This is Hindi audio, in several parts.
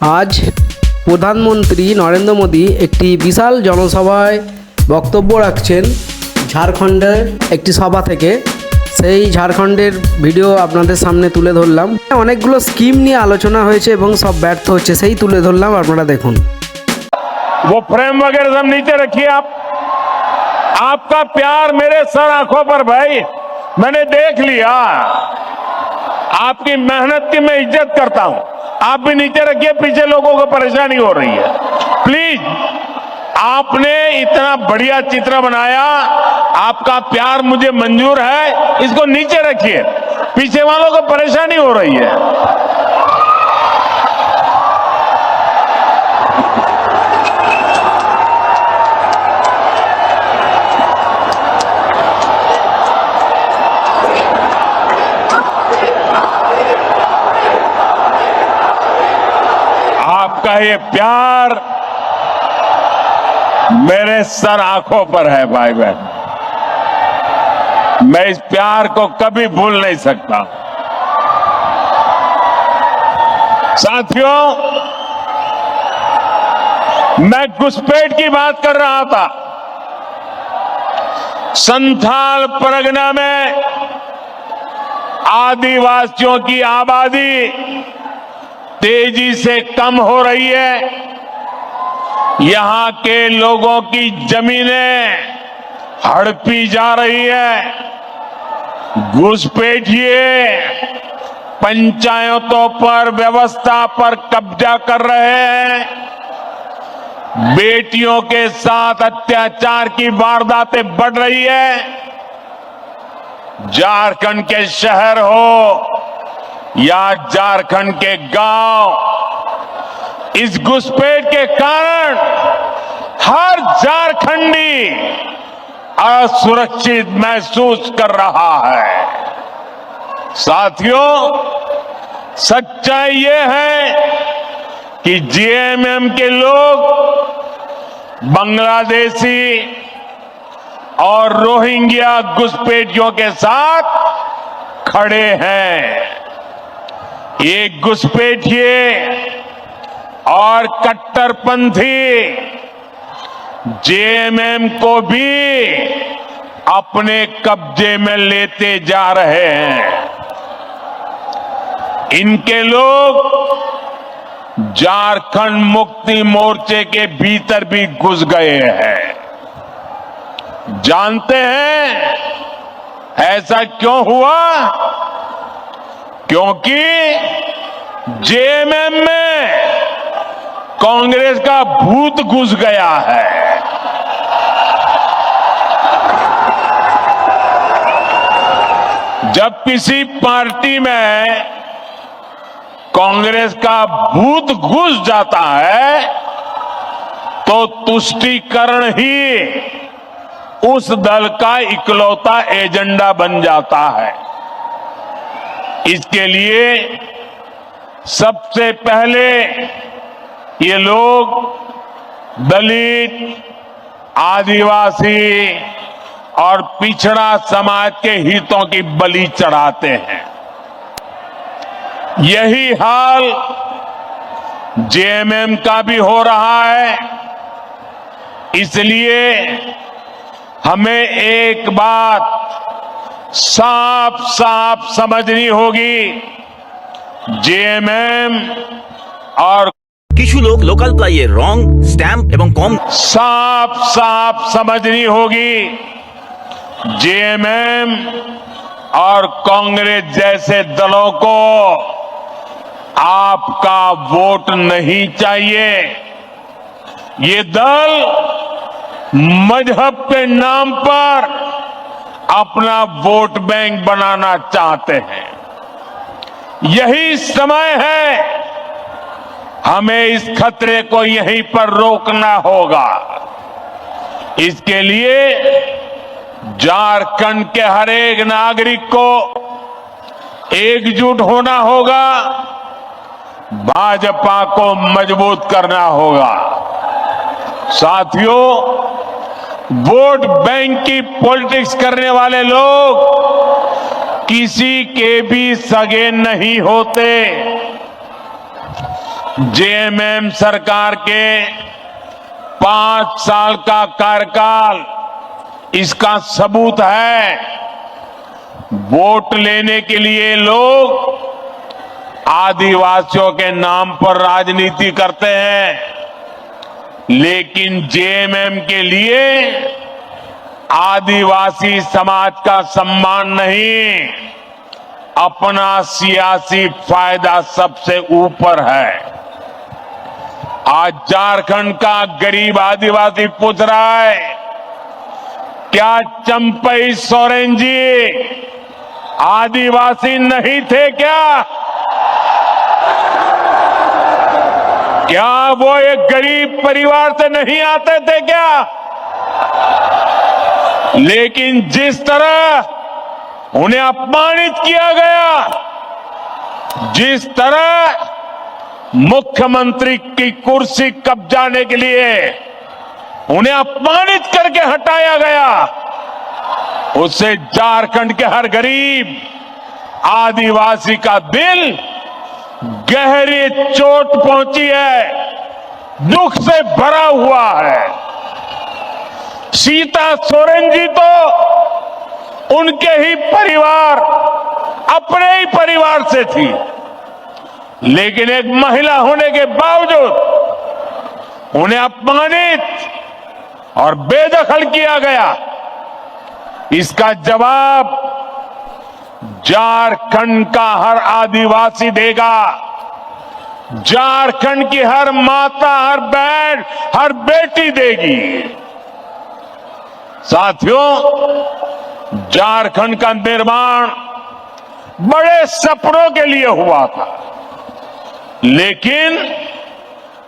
আজ প্রধানমন্ত্রী নরেন্দ্র মোদী একটি বিশাল জনসভায় বক্তব্য রাখছেন ঝাড়খণ্ডের একটি সভা থেকে। সেই ঝাড়খণ্ডের ভিডিও আপনাদের সামনে তুলে ধরলাম। অনেকগুলো স্কিম নিয়ে আলোচনা হয়েছে এবং সব ব্যর্থ হচ্ছে, সেই তুলে ধরলাম, আপনারা দেখুন। वो फ्रेम वगैरह सब नीचे रखिए। आप आपका प्यार मेरे सर आंखों पर भाई, मैंने देख लिया। आपकी मेहनत की मैं इज्जत करता हूं। आप भी नीचे रखिए, पीछे लोगों को परेशानी हो रही है। प्लीज, आपने इतना बढ़िया चित्र बनाया, आपका प्यार मुझे मंजूर है, इसको नीचे रखिए, पीछे वालों को परेशानी हो रही है। आपका ये प्यार मेरे सर आंखों पर है भाई बहन। मैं इस प्यार को कभी भूल नहीं सकता। साथियों, मैं घुसपैठ की बात कर रहा था। संथाल परगना में आदिवासियों की आबादी तेजी से कम हो रही है। यहां के लोगों की जमीनें हड़पी जा रही है। घुसपैठिए पंचायतों पर, व्यवस्था पर कब्जा कर रहे हैं। बेटियों के साथ अत्याचार की वारदातें बढ़ रही है। झारखंड के शहर हो या झारखंड के गांव, इस घुसपैठ के कारण हर झारखंडी असुरक्षित महसूस कर रहा है। साथियों, सच्चाई ये है कि जेएमएम के लोग बांग्लादेशी और रोहिंग्या घुसपैठियों के साथ खड़े हैं। ये घुसपैठिए और कट्टरपंथी जेएमएम को भी अपने कब्जे में लेते जा रहे हैं। इनके लोग झारखंड मुक्ति मोर्चे के भीतर भी घुस गए हैं। जानते हैं ऐसा क्यों हुआ? क्योंकि जेएमएम में कांग्रेस का भूत घुस गया है। जब किसी पार्टी में कांग्रेस का भूत घुस जाता है तो तुष्टीकरण ही उस दल का इकलौता एजेंडा बन जाता है। इसके लिए सबसे पहले ये लोग दलित, आदिवासी और पिछड़ा समाज के हितों की बलि चढ़ाते हैं। यही हाल जेएमएम का भी हो रहा है। इसलिए हमें एक बात साफ साफ समझनी होगी। जेएमएम और কিছু লোক লোকাল প্লাইয়ের রং, স্ট্যাম্প এবং কম साफ साफ समझनी होगी। जेएमएम और कांग्रेस जैसे दलों को आपका वोट नहीं चाहिए। ये दल मजहब के नाम पर अपना वोट बैंक बनाना चाहते हैं। यही समय है, हमें इस खतरे को यहीं पर रोकना होगा। इसके लिए झारखंड के हर एक नागरिक को एकजुट होना होगा, भाजपा को मजबूत करना होगा। साथियों, वोट बैंक की पॉलिटिक्स करने वाले लोग किसी के भी सगे नहीं होते। जेएमएम सरकार के 5 साल का कार्यकाल इसका सबूत है। वोट लेने के लिए लोग आदिवासियों के नाम पर राजनीति करते हैं, लेकिन जेएमएम के लिए आदिवासी समाज का सम्मान नहीं, अपना सियासी फायदा सबसे ऊपर है। आज झारखंड का गरीब आदिवासी पूछ रहा है, क्या चंपई सोरेन जी आदिवासी नहीं थे क्या? क्या वो एक गरीब परिवार से नहीं आते थे क्या? लेकिन जिस तरह उन्हें अपमानित किया गया, जिस तरह मुख्यमंत्री की कुर्सी कब्जाने के लिए उन्हें अपमानित करके हटाया गया, उससे झारखंड के हर गरीब आदिवासी का दिल गहरी चोट पहुंची है, दुख से भरा हुआ है। सीता सोरेन जी तो उनके ही परिवार, अपने ही परिवार से थी, लेकिन एक महिला होने के बावजूद उन्हें अपमानित और बेदखल किया गया। इसका जवाब झारखंड का हर आदिवासी देगा। झारखंड की हर माता, हर बहन, हर बेटी देगी। साथियों, झारखंड का निर्माण बड़े सपनों के लिए हुआ था, लेकिन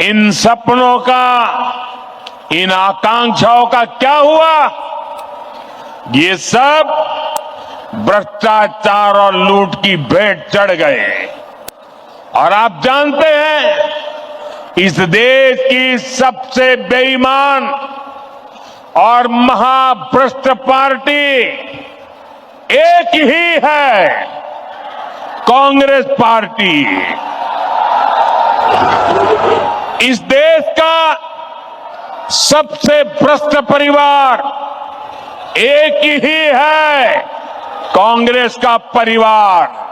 इन सपनों का, इन आकांक्षाओं का क्या हुआ? ये सब भ्रष्टाचार और लूट की भेंट चढ़ गए। और आप जानते हैं, इस देश की सबसे बेईमान और महाभ्रष्ट पार्टी एक ही है, कांग्रेस पार्टी। इस देश का सबसे भ्रष्ट परिवार एक ही है, कांग्रेस का परिवार।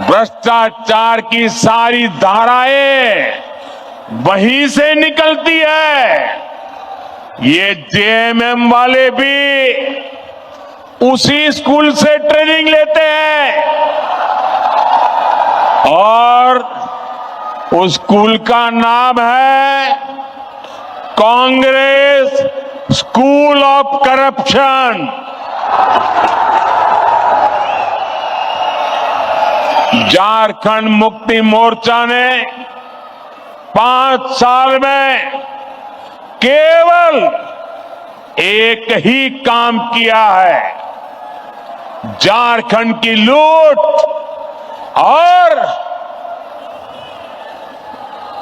भ्रष्टाचार की सारी धाराएं वहीं से निकलती है। ये जेएमएम वाले भी उसी स्कूल से ट्रेनिंग लेते हैं, और उस स्कूल का नाम है Congress school of corruption. Jharkhand Mukti Morcha ने 5 साल में केवल एक ही काम किया है, झारखंड की लूट और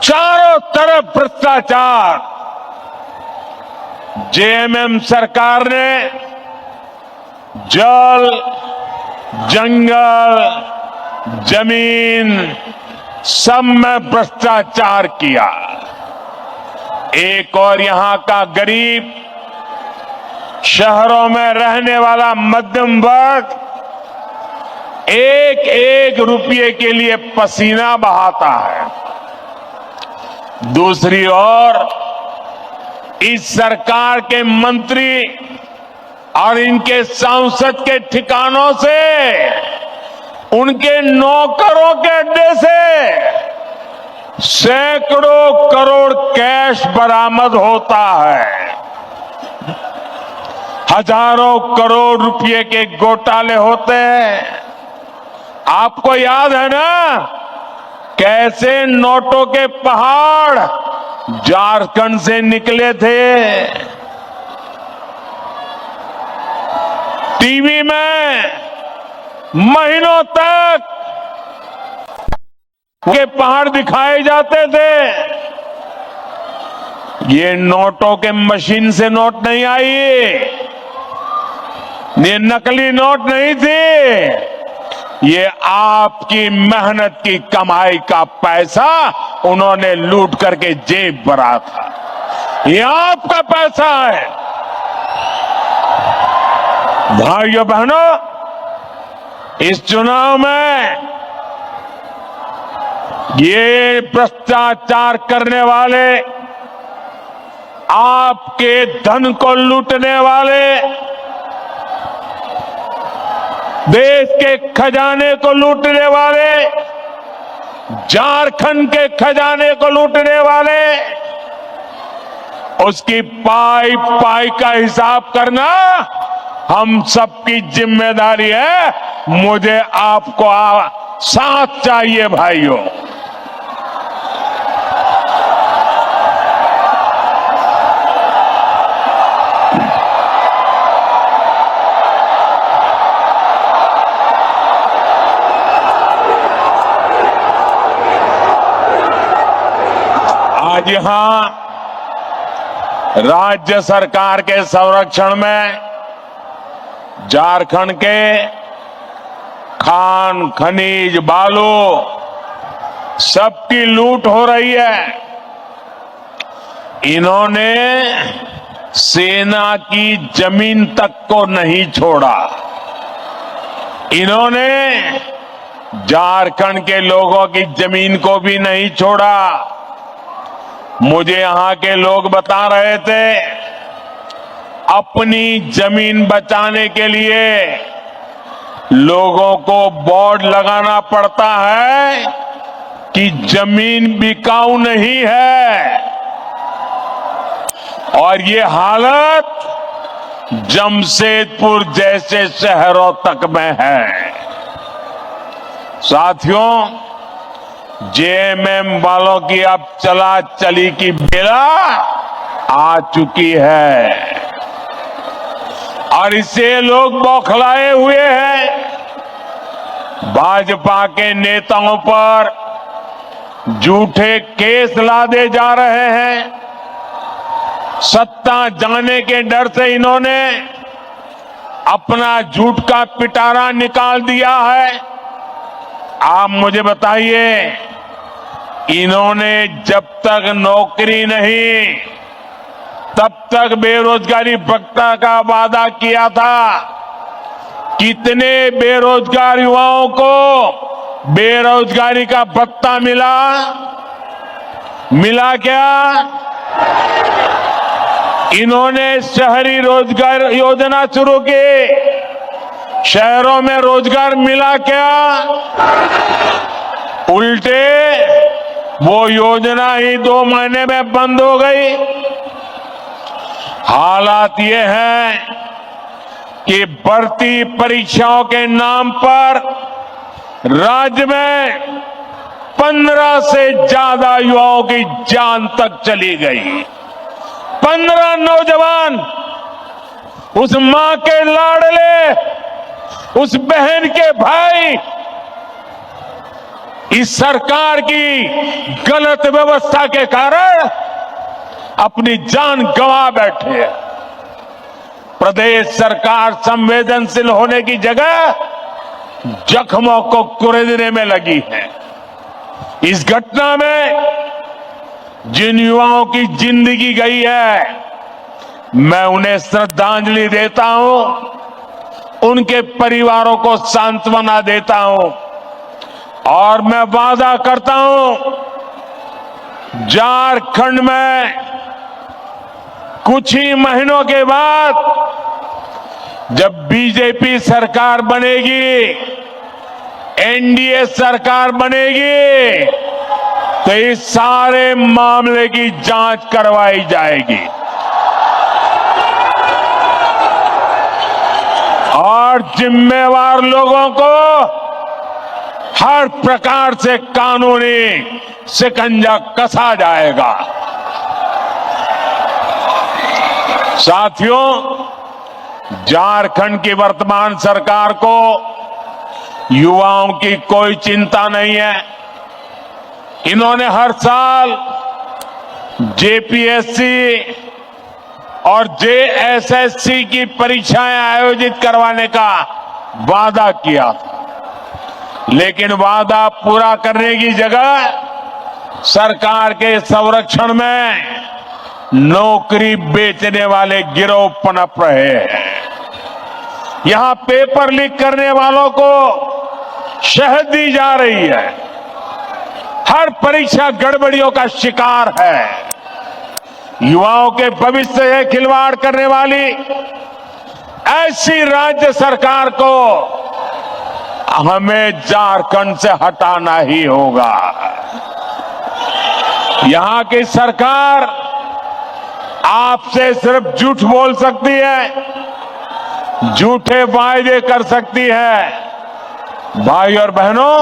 चारों तरफ भ्रष्टाचार। जेएमएम सरकार ने जल, जंगल, जमीन सब में भ्रष्टाचार किया। एक और यहां का गरीब, शहरों में रहने वाला मध्यम वर्ग एक एक रुपये के लिए पसीना बहाता है। दूसरी ओर इस सरकार के मंत्री और इनके सांसद के ठिकानों से, उनके नौकरों के अड्डे से सैकड़ों करोड़ कैश बरामद होता है। हजारों करोड़ रुपए के घोटाले होते हैं। आपको याद है ना, कैसे नोटों के पहाड़ झारखंड से निकले थे। टीवी में महीनों तक के पहाड़ दिखाए जाते थे। ये नोटों के मशीन से नोट नहीं आई, ये नकली नोट नहीं थे, ये आपकी मेहनत की कमाई का पैसा उन्होंने लूट करके जेब भरा था। ये आपका पैसा है। भाइयों बहनों, इस चुनाव में ये भ्रष्टाचार करने वाले, आपके धन को लूटने वाले, देश के खजाने को लूटने वाले, झारखंड के खजाने को लूटने वाले, उसकी पाई पाई का हिसाब करना हम सबकी जिम्मेदारी है। मुझे आपको साथ चाहिए भाइयों। आज यहां राज्य सरकार के संरक्षण में झारखंड के खान, खनिज, बालू सबकी लूट हो रही है। इन्होंने सेना की जमीन तक को नहीं छोड़ा। इन्होंने झारखंड के लोगों की जमीन को भी नहीं छोड़ा। मुझे यहां के लोग बता रहे थे, अपनी जमीन बचाने के लिए लोगों को बोर्ड लगाना पड़ता है कि जमीन बिकाऊ नहीं है। और ये हालत जमशेदपुर जैसे शहरों तक में है। साथियों, जेएमएम वालों की अब चला चली की बेला आ चुकी है और इससे लोग बौखलाए हुए हैं। भाजपा के नेताओं पर झूठे केस लादे जा रहे हैं। सत्ता जाने के डर से इन्होंने अपना झूठ का पिटारा निकाल दिया है। आप मुझे बताइए, इन्होंने जब तक नौकरी नहीं तब तक बेरोजगारी भत्ता का वादा किया था। कितने बेरोजगार युवाओं को बेरोजगारी का भत्ता मिला क्या? इन्होंने शहरी रोजगार योजना शुरू की। शहरों में रोजगार मिला क्या? उल्टे वो योजना ही 2 महीने में बंद हो गई। हालात ये हैं कि भर्ती परीक्षाओं के नाम पर राज्य में 15 से ज्यादा युवाओं की जान तक चली गई। 15 नौजवान, उस मां के लाडले, उस बहन के भाई, इस सरकार की गलत व्यवस्था के कारण अपनी जान गंवा बैठे हैं। प्रदेश सरकार संवेदनशील होने की जगह जख्मों को कुरेदने में लगी है। इस घटना में जिन युवाओं की जिंदगी गई है, मैं उन्हें श्रद्धांजलि देता हूं, उनके परिवारों को सांत्वना देता हूं और मैं वादा करता हूं, झारखंड में कुछ ही महीनों के बाद जब बीजेपी सरकार बनेगी, एनडीए सरकार बनेगी, तो इस सारे मामले की जांच करवाई जाएगी और जिम्मेवार लोगों को हर प्रकार से कानूनी शिकंजा कसा जाएगा। साथियों, झारखंड की वर्तमान सरकार को युवाओं की कोई चिंता नहीं है। इन्होंने हर साल जेपीएससी और जेएसएससी की परीक्षाएं आयोजित करवाने का वादा किया था। लेकिन वादा पूरा करने की जगह सरकार के संरक्षण में नौकरी बेचने वाले गिरोह पनप रहे हैं। यहां पेपर लीक करने वालों को शहद दी जा रही है। हर परीक्षा गड़बड़ियों का शिकार है। युवाओं के भविष्य से खिलवाड़ करने वाली ऐसी राज्य सरकार को हमें झारखंड से हटाना ही होगा। यहां की सरकार आपसे सिर्फ झूठ बोल सकती है, झूठे वायदे कर सकती है। भाई और बहनों,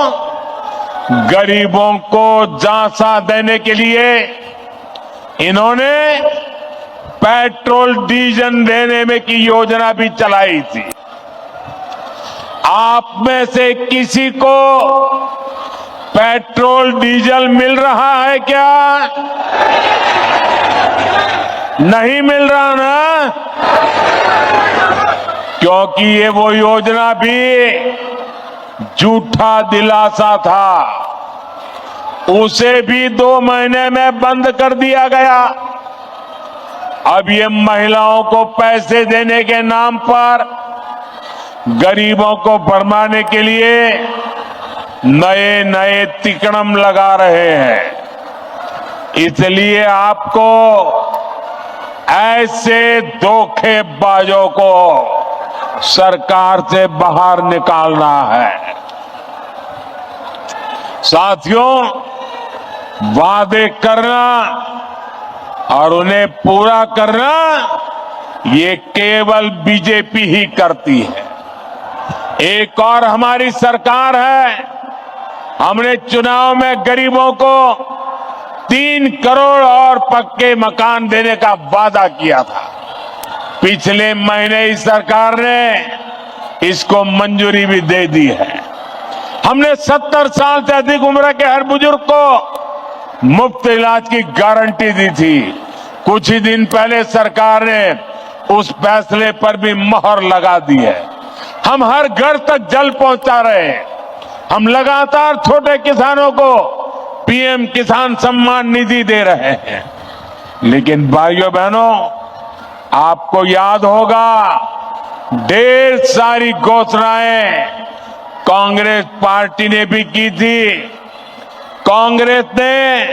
गरीबों को झांसा देने के लिए इन्होंने पेट्रोल डीजल देने में की योजना भी चलाई थी। आप में से किसी को पेट्रोल डीजल मिल रहा है क्या? नहीं मिल रहा ना? क्योंकि ये वो योजना भी झूठा दिलासा था। उसे भी 2 महीने में बंद कर दिया गया। अब ये महिलाओं को पैसे देने के नाम पर गरीबों को भरमाने के लिए नए नए तिकड़म लगा रहे हैं। इसलिए आपको ऐसे धोखेबाजों को सरकार से बाहर निकालना है। साथियों, वादे करना और उन्हें पूरा करना ये केवल बीजेपी ही करती है। एक और हमारी सरकार है। हमने चुनाव में गरीबों को 3 करोड़ और पक्के मकान देने का वादा किया था। पिछले महीने ही सरकार ने इसको मंजूरी भी दे दी है। हमने 70 साल से अधिक उम्र के हर बुजुर्ग को मुफ्त इलाज की गारंटी दी थी। कुछ ही दिन पहले सरकार ने उस फैसले पर भी मोहर लगा दी है। हम हर घर तक जल पहुंचा रहे हैं। हम लगातार छोटे किसानों को पीएम किसान सम्मान निधि दे रहे हैं। लेकिन भाइयों बहनों, आपको याद होगा, ढेर सारी घोषणाएं कांग्रेस पार्टी ने भी की थी। कांग्रेस ने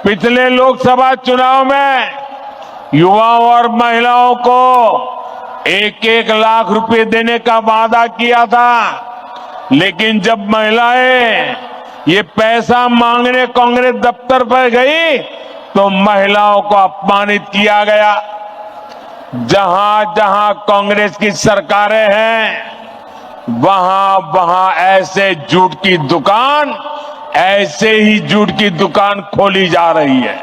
पिछले लोकसभा चुनाव में युवाओं और महिलाओं को 1-1 लाख रुपए देने का वादा किया था। लेकिन जब महिलाएं ये पैसा मांगने कांग्रेस दफ्तर पर गई तो महिलाओं को अपमानित किया गया। जहां जहां कांग्रेस की सरकारें हैं, वहां वहां ऐसे झूठ की दुकान, ऐसे ही झूठ की दुकान खोली जा रही है।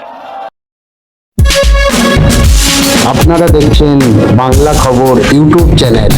আপনারা দেখছেন বাংলা খবর ইউটিউব চ্যানেল।